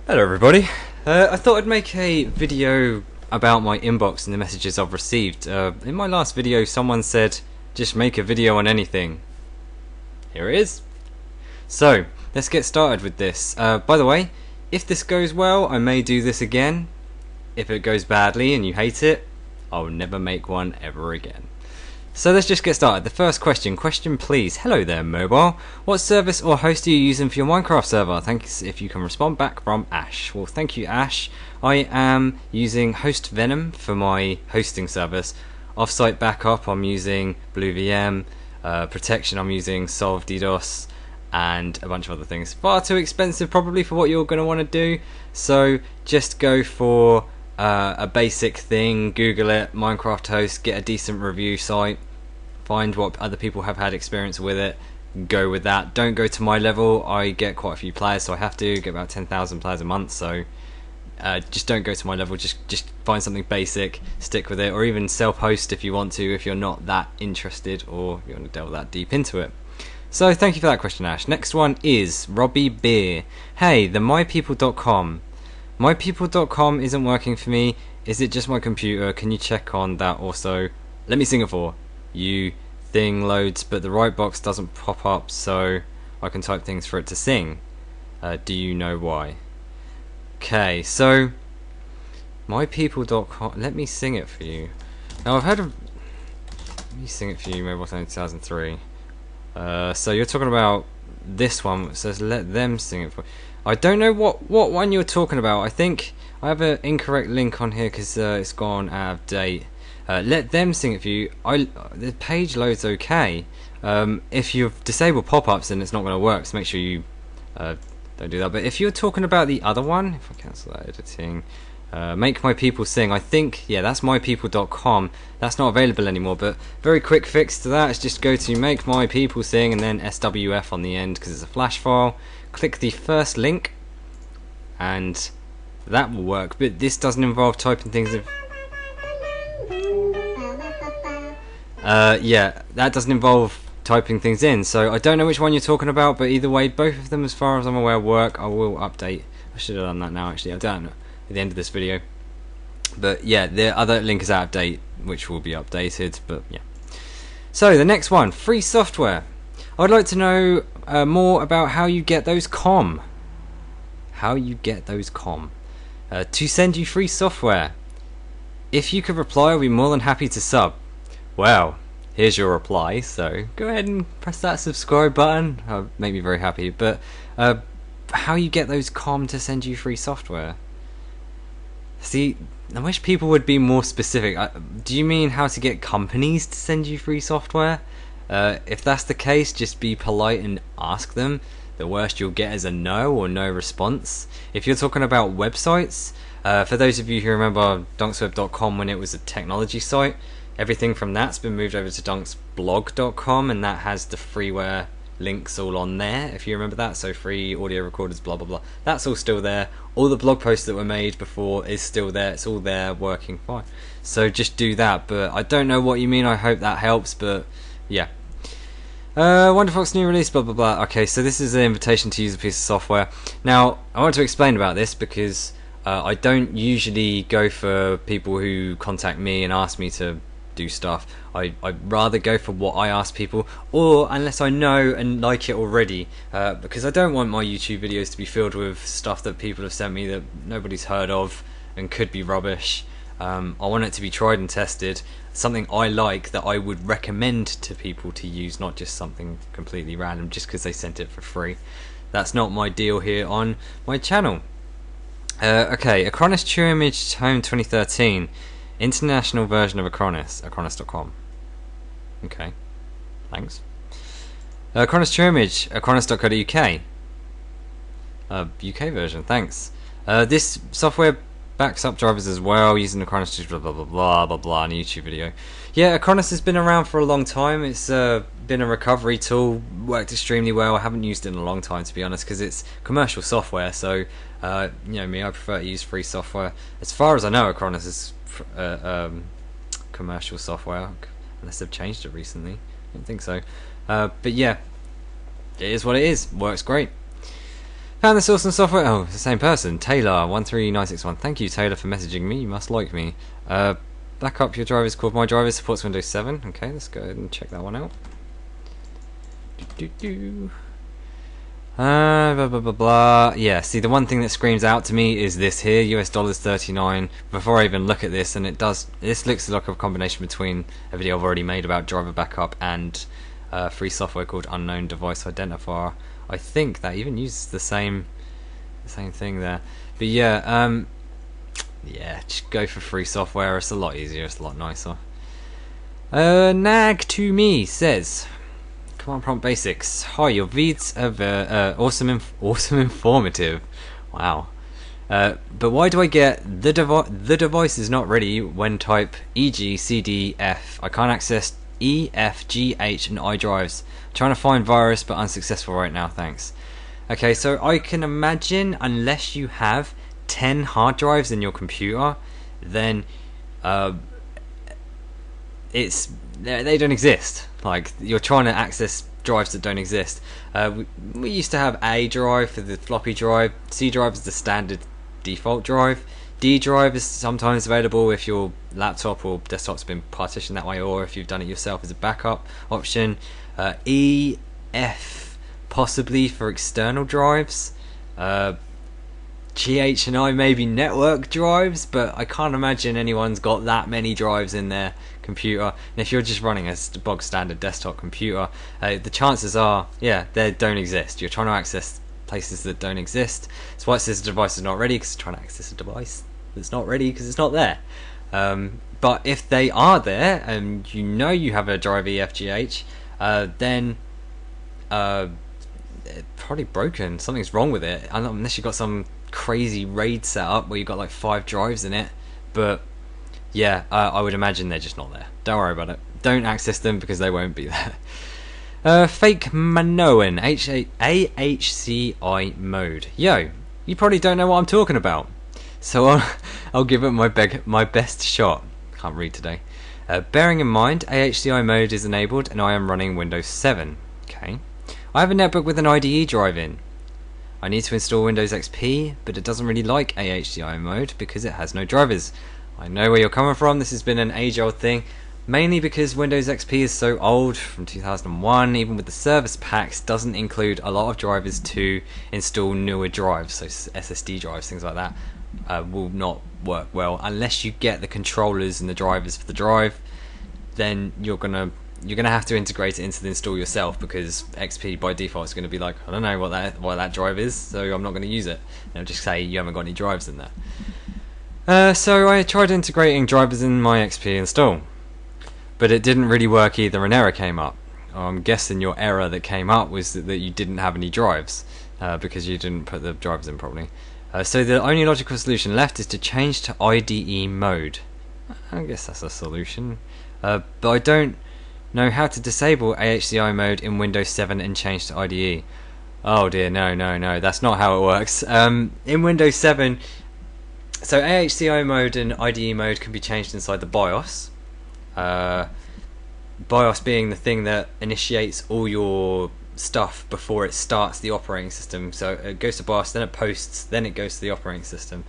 Hello everybody, I thought I'd make a video about my inbox and the messages I've received. In my last video someone said just make a video on anything. Here it is. So let's get started with this. By the way, if this goes well I may do this again. If it goes badly and you hate it, I'll never make one ever again. So let's just get started. The first question please. Hello there mobile. What service or host are you using for your Minecraft server? Thanks if you can respond back from Ash. Well, thank you Ash. I am using Host Venom for my hosting service. Offsite backup I'm using BlueVM. Protection I'm using Solve DDoS and a bunch of other things. Far too expensive probably for what you're going to want to do. So just go for a basic thing, Google it, Minecraft host, get a decent review site, find what other people have had experience with it, go with that. Don't go to my level, I get quite a few players, so I have to get about 10,000 players a month, so just don't go to my level, just find something basic, stick with it, or even self-host if you want to, if you're not that interested or you want to delve that deep into it. So thank you for that question Ash. Next one is Robbie Beer. Hey, the mypeople.com. MyPeople.com isn't working for me. Is it just my computer? Can you check on that also? Let me Singapore. You thing loads, but the right box doesn't pop up, so I can type things for it to sing. Do you know why? Okay, so MyPeople.com. Let me sing it for you. Now I've heard of. Let me sing it for you. Mobile phone 2003. So you're talking about this one. It says let them sing it for. I don't know what one you're talking about. I think I have an incorrect link on here because it's gone out of date. Let them sing it for you. The page loads okay. If you've disabled pop-ups then it's not going to work, so make sure you don't do that. But if you're talking about the other one, if I cancel that editing, make my people sing, I think, yeah, that's mypeople.com. That's not available anymore, but very quick fix to that is just go to make my people sing and then SWF on the end because it's a flash file. Click the first link and that will work, but this doesn't involve typing things in. Yeah, that doesn't involve typing things in, so I don't know which one you're talking about, but either way both of them as far as I'm aware work. I will update. I should have done that now actually. I don't know at the end of this video, but yeah, the other link is out of date which will be updated, but yeah. So the next one, free software. I'd like to know more about how you get those to send you free software. If you could reply, I'll be more than happy to sub. Well, here's your reply, so go ahead and press that subscribe button. It'll make me very happy. But how you get those to send you free software? See, I wish people would be more specific. Do you mean how to get companies to send you free software? If that's the case, just be polite and ask them. The worst you'll get is a no or no response. If you're talking about websites, for those of you who remember dunksweb.com when it was a technology site, everything from that's been moved over to dunksblog.com, and that has the freeware links all on there, if you remember that. So free audio recorders, blah blah blah, that's all still there. All the blog posts that were made before is still there. It's all there working fine, so just do that. But I don't know what you mean. I hope that helps, but yeah. Wonderfox new release, blah blah blah. Okay, so this is an invitation to use a piece of software. Now I want to explain about this because I don't usually go for people who contact me and ask me to do stuff. I'd rather go for what I ask people, or unless I know and like it already, because I don't want my YouTube videos to be filled with stuff that people have sent me that nobody's heard of and could be rubbish. I want it to be tried and tested, something I like that I would recommend to people to use, not just something completely random just because they sent it for free. That's not my deal here on my channel. Okay, Acronis True Image Home 2013, international version of Acronis, Acronis.com. Okay, thanks. Acronis True Image, Acronis.co.uk, UK version, thanks. This software backs up drivers as well using Acronis, blah blah blah blah blah blah, on a YouTube video. Yeah, Acronis has been around for a long time. It's been a recovery tool, worked extremely well. I haven't used it in a long time, to be honest, because it's commercial software, so you know me, I prefer to use free software. As far as I know, Acronis is commercial software, unless they've changed it recently. I don't think so. But yeah, it is what it is. Works great. Found this awesome software. Oh, it's the same person. Taylor13961. Thank you, Taylor, for messaging me. You must like me. Back up your drivers called My Drivers. Supports Windows 7. Okay, let's go ahead and check that one out. Blah blah blah blah. Yeah, see, the one thing that screams out to me is this here, US dollars 39. Before I even look at this, and this looks like a combination between a video I've already made about driver backup and free software called Unknown Device Identifier. I think that even uses the same thing there. But yeah, just go for free software. It's a lot easier. It's a lot nicer. Nag to me says, Command prompt basics. Hi, your vids are awesome, informative. Wow. But why do I get the device is not ready when type e.g. CD F? I can't access E, F, G, H, and I drives. Trying to find virus, but unsuccessful right now. Thanks. Okay, so I can imagine unless you have 10 hard drives in your computer, then they don't exist. Like, you're trying to access drives that don't exist. We used to have A drive for the floppy drive. C drive is the standard default drive. D drive is sometimes available if your laptop or desktop's been partitioned that way, or if you've done it yourself as a backup option. E, F possibly for external drives. G, H, and I maybe network drives, but I can't imagine anyone's got that many drives in their computer. And if you're just running a bog standard desktop computer, the chances are, they don't exist. You're trying to access places that don't exist. That's why it says the device is not ready, because it's trying to access a device that's not ready because it's not there. But if they are there, and you know you have a drive EFGH, then it's probably broken. Something's wrong with it, unless you've got some crazy RAID set up where you've got like 5 drives in it. But yeah, I would imagine they're just not there. Don't worry about it. Don't access them because they won't be there. Fake Manoan, AHCI mode. Yo, you probably don't know what I'm talking about, so I'll give it my best shot. Can't read today. Bearing in mind, AHCI mode is enabled and I am running Windows 7. Okay. I have a netbook with an IDE drive in. I need to install Windows XP, but it doesn't really like AHCI mode because it has no drivers. I know where you're coming from. This has been an age-old thing, mainly because Windows XP is so old, from 2001, even with the service packs, doesn't include a lot of drivers to install newer drives, so SSD drives, things like that. Will not work well unless you get the controllers and the drivers for the drive. Then you're gonna have to integrate it into the install yourself, because XP by default is going to be like, I don't know what that drive is, so I'm not going to use it. And it'll just say you haven't got any drives in there. So I tried integrating drivers in my XP install, but it didn't really work either. An error came up. I'm guessing your error that came up was that you didn't have any drives, because you didn't put the drivers in properly. So the only logical solution left is to change to IDE mode. I guess that's a solution. But I don't know how to disable AHCI mode in Windows 7 and change to IDE. Oh dear, no, that's not how it works. In Windows 7, so AHCI mode and IDE mode can be changed inside the BIOS. BIOS being the thing that initiates all your stuff before it starts the operating system. So it goes to BIOS, then it posts, then it goes to the operating system.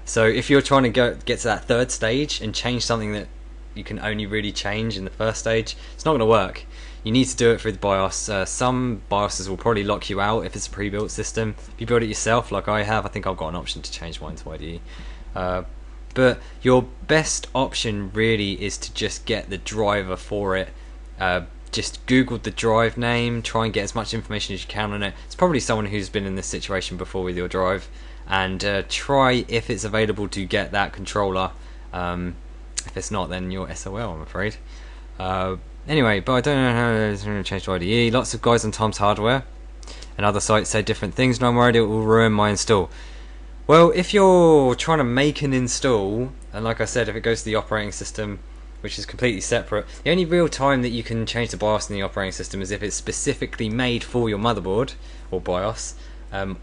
So if you're trying to get to that third stage and change something that you can only really change in the first stage, it's not going to work. You need to do it through the BIOS. Some BIOSes will probably lock you out if it's a pre-built system. If you build it yourself, like I have, I think I've got an option to change mine to IDE. But your best option really is to just get the driver for it. Just Google the drive name, try and get as much information as you can on it. It's probably someone who's been in this situation before with your drive, and try if it's available to get that controller. If it's not, then you're SOL, I'm afraid. Anyway, but I don't know how to change to IDE. Lots of guys on Tom's Hardware and other sites say different things, and I'm worried it will ruin my install. Well, if you're trying to make an install, and like I said, if it goes to the operating system, which is completely separate, the only real time that you can change the BIOS in the operating system is if it's specifically made for your motherboard or BIOS,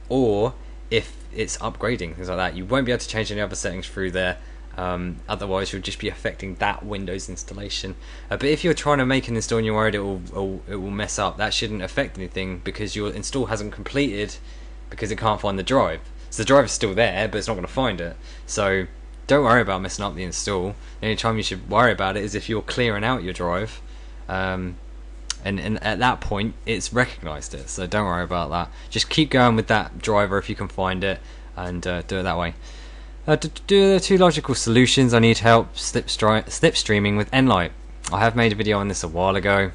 or if it's upgrading, things like that. You won't be able to change any other settings through there. Otherwise you'll just be affecting that Windows installation. But if you're trying to make an install and you're worried it will mess up, that shouldn't affect anything because your install hasn't completed because it can't find the drive. So the drive is still there, but it's not going to find it. So don't worry about messing up the install. The only time you should worry about it is if you're clearing out your drive, and at that point it's recognised it. So don't worry about that. Just keep going with that driver if you can find it, and do it that way. To do the 2 logical solutions, I need help slipstreaming with Nlight. I have made a video on this a while ago.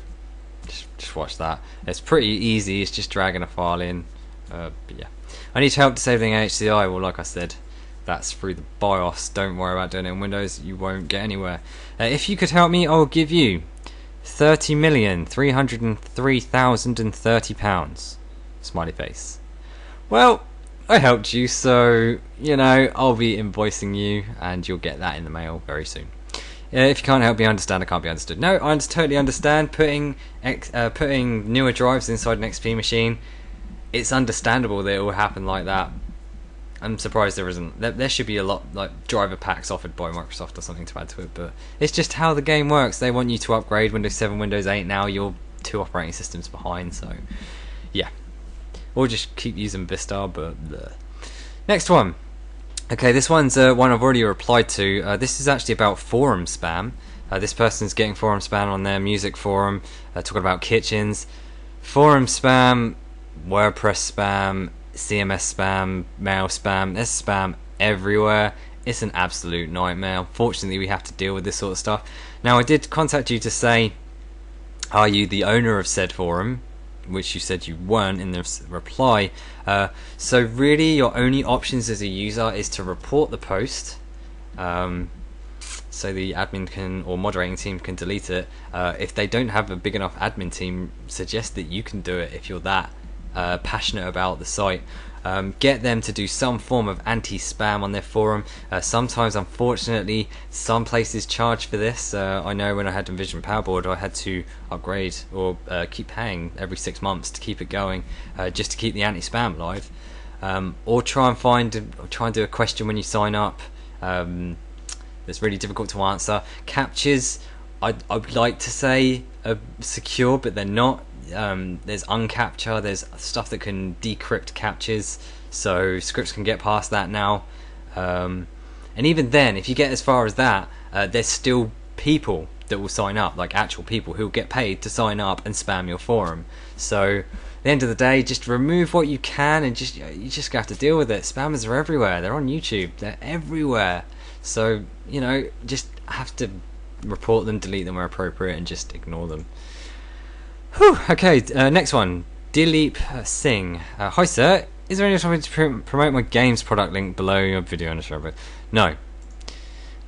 Just watch that. It's pretty easy. It's just dragging a file in. But yeah, I need help disabling HCI. Well, like I said, that's through the BIOS. Don't worry about doing it in Windows. You won't get anywhere. If you could help me, I'll give you £30,303,030. Smiley face. Well, I helped you, so you know I'll be invoicing you, and you'll get that in the mail very soon. If you can't help me understand, I can't be understood. No, I totally understand putting newer drives inside an XP machine. It's understandable that it will happen like that. I'm surprised there isn't. There should be a lot like driver packs offered by Microsoft or something to add to it, but it's just how the game works. They want you to upgrade Windows 7, Windows 8 now. You're 2 operating systems behind, so yeah. Or just keep using Vista, but bleh. Next one. Okay, this one's one I've already replied to. This is actually about forum spam. This person's getting forum spam on their music forum, talking about kitchens. Forum spam, WordPress spam, CMS spam, mail spam. There's spam everywhere. It's an absolute nightmare. Unfortunately, we have to deal with this sort of stuff. Now, I did contact you to say, are you the owner of said forum? Which you said you weren't in the reply. So really your only options as a user is to report the post, so the admin can, or moderating team can delete it. If they don't have a big enough admin team, suggest that you can do it if you're that passionate about the site. Get them to do some form of anti-spam on their forum. Sometimes, unfortunately, some places charge for this. I know when I had Envision Powerboard, I had to upgrade or keep paying every 6 months to keep it going, just to keep the anti-spam live. Or try and do a question when you sign up. That's really difficult to answer. Captures, I'd like to say are secure, but they're not. There's uncapture, there's stuff that can decrypt captures, so scripts can get past that now, and even then, if you get as far as that, there's still people that will sign up, like actual people who will get paid to sign up and spam your forum. So at the end of the day, just remove what you can, and you just have to deal with it. Spammers are everywhere. They're on YouTube. They're everywhere. So you know, just have to report them, delete them where appropriate, and just ignore them. Whew, okay, next one. Dileep Singh. Hi sir, is there any way to promote my games product link below your video on the show? No.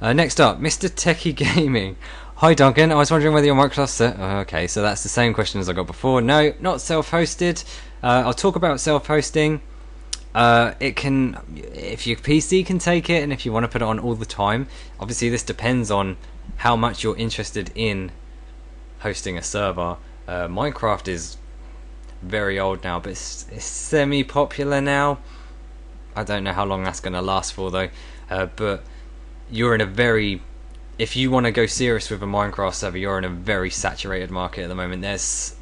Next up, Mr. Techie Gaming. Hi Duncan, I was wondering whether your Microsoft okay, so that's the same question as I got before. No, not self-hosted. I'll talk about self-hosting. It can, if your PC can take it, and if you want to put it on all the time. Obviously this depends on how much you're interested in hosting a server. Minecraft is very old now, but it's semi-popular now. I don't know how long that's going to last for though, but you're in a very, if you want to go serious with a Minecraft server, you're in a very saturated market at the moment. There's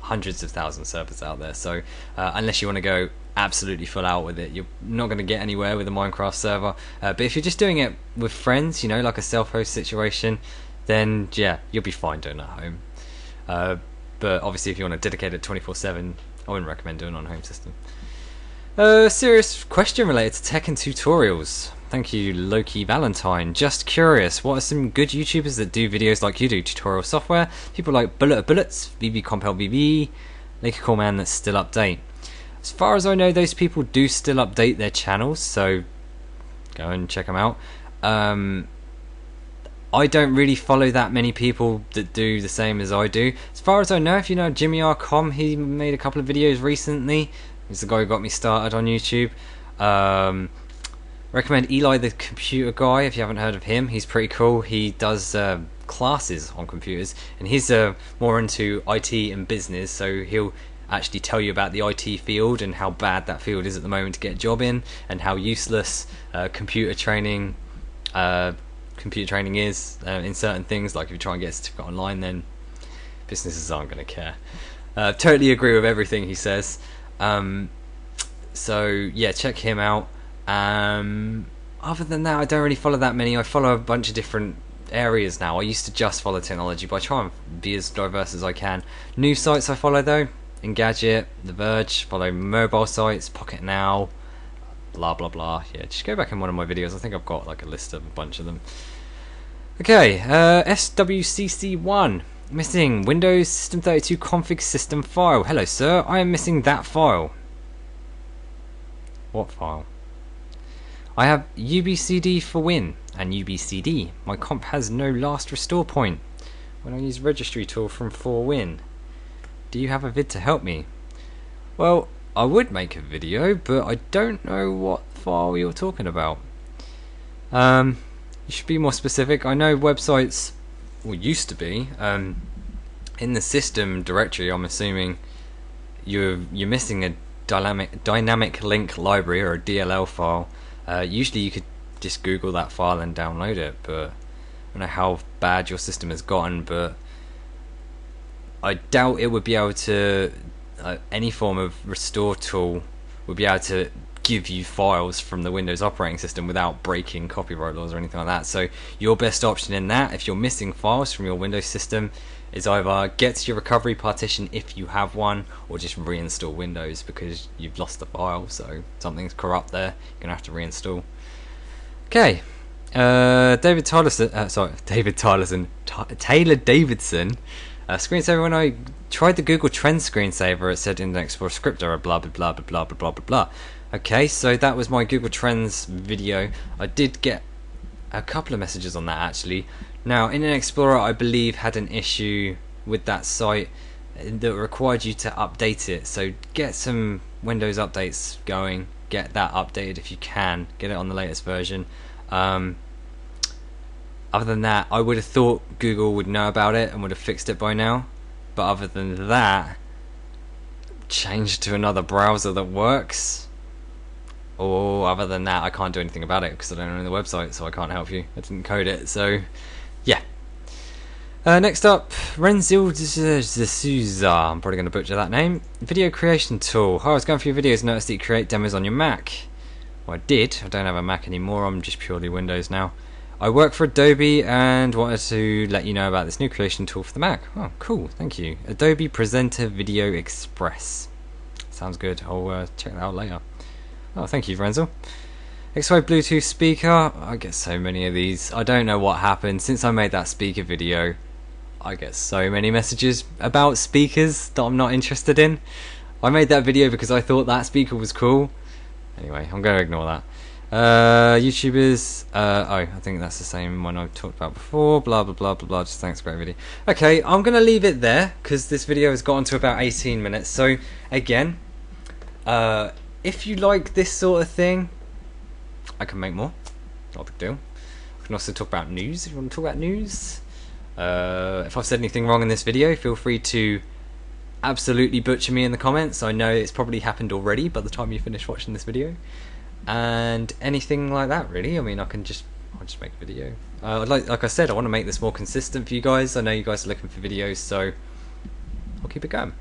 hundreds of thousands of servers out there, so unless you want to go absolutely full out with it, you're not going to get anywhere with a Minecraft server. But if you're just doing it with friends, you know, like a self-host situation, then yeah, you'll be fine doing it at home. But obviously if you want to dedicate it 24/7, I wouldn't recommend doing it on a home system. Serious question related to tech and tutorials. Thank you, Loki Valentine. Just curious, what are some good YouTubers that do videos like you do, tutorial software? People like Bullet of Bullets, VB Compel VB, Lake Call Man that still update. As far as I know, those people do still update their channels, so go and check them out. I don't really follow that many people that do the same as I do. As far as I know, if you know Jimmy R.com, he made a couple of videos recently. He's the guy who got me started on YouTube. Recommend Eli the Computer Guy if you haven't heard of him. He's pretty cool. He does classes on computers, and he's more into IT and business, so he'll actually tell you about the IT field and how bad that field is at the moment to get a job in, and how useless computer training is in certain things. Like if you try and get a certificate online, then businesses aren't going to care. Totally agree with everything he says. So yeah, check him out. Other than that, I don't really follow that many. I follow a bunch of different areas now. I used to just follow technology, but I try and be as diverse as I can. News sites I follow though: Engadget, The Verge. Follow mobile sites, Pocket Now, blah blah blah. Yeah, just go back in one of my videos. I think I've got like a list of a bunch of them. Okay, SWCC1. Missing Windows System 32 config system file. Hello sir, I am missing that file. What file? I have UBCD for Win and UBCD. My comp has no last restore point when I use registry tool from 4Win. Do you have a vid to help me? Well, I would make a video, but I don't know what file you're talking about. You should be more specific. I know websites, well, used to be, in the system directory. I'm assuming you're missing a dynamic link library or a DLL file. Usually you could just Google that file and download it, but I don't know how bad your system has gotten, but I doubt it would be able to, any form of restore tool would be able to give you files from the Windows operating system without breaking copyright laws or anything like that. So your best option in that, if you're missing files from your Windows system, is either get to your recovery partition if you have one, or just reinstall Windows because you've lost the file, so something's corrupt there. You're gonna have to reinstall. Okay, Taylor Davidson. Screensaver. When I tried the Google Trends screensaver, it said Internet Explorer script error, blah blah blah blah blah blah blah blah. Okay, so that was my Google Trends video. I did get a couple of messages on that actually. Now, Internet Explorer, I believe, had an issue with that site that required you to update it. So get some Windows updates going. Get that updated if you can. Get it on the latest version. Other than that, I would have thought Google would know about it and would have fixed it by now. But other than that, change to another browser that works. Or other than that, I can't do anything about it because I don't own the website, so I can't help you. I didn't code it, so yeah. Next up, Renzil D'Souza. I'm probably going to butcher that name. Video creation tool. I was going through your videos and noticed that you create demos on your Mac. Well, I did. I don't have a Mac anymore. I'm just purely Windows now. I work for Adobe and wanted to let you know about this new creation tool for the Mac. Oh, cool. Thank you. Adobe Presenter Video Express. Sounds good. I'll check that out later. Oh, thank you, Renzel. XY Bluetooth speaker. I get so many of these. I don't know what happened. Since I made that speaker video, I get so many messages about speakers that I'm not interested in. I made that video because I thought that speaker was cool. Anyway, I'm going to ignore that. YouTubers. I think that's the same one I've talked about before. Blah, blah, blah, blah, blah. Just thanks, great video. Okay, I'm going to leave it there because this video has gotten to about 18 minutes. So, again, if you like this sort of thing, I can make more. Not a big deal. I can also talk about news if you want to talk about news. If I've said anything wrong in this video, feel free to absolutely butcher me in the comments. I know it's probably happened already by the time you finish watching this video. And anything like that, really. I mean, I'll just make a video. Like I said, I want to make this more consistent for you guys. I know you guys are looking for videos, so I'll keep it going.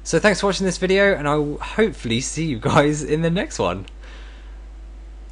So thanks for watching this video, and I will hopefully see you guys in the next one.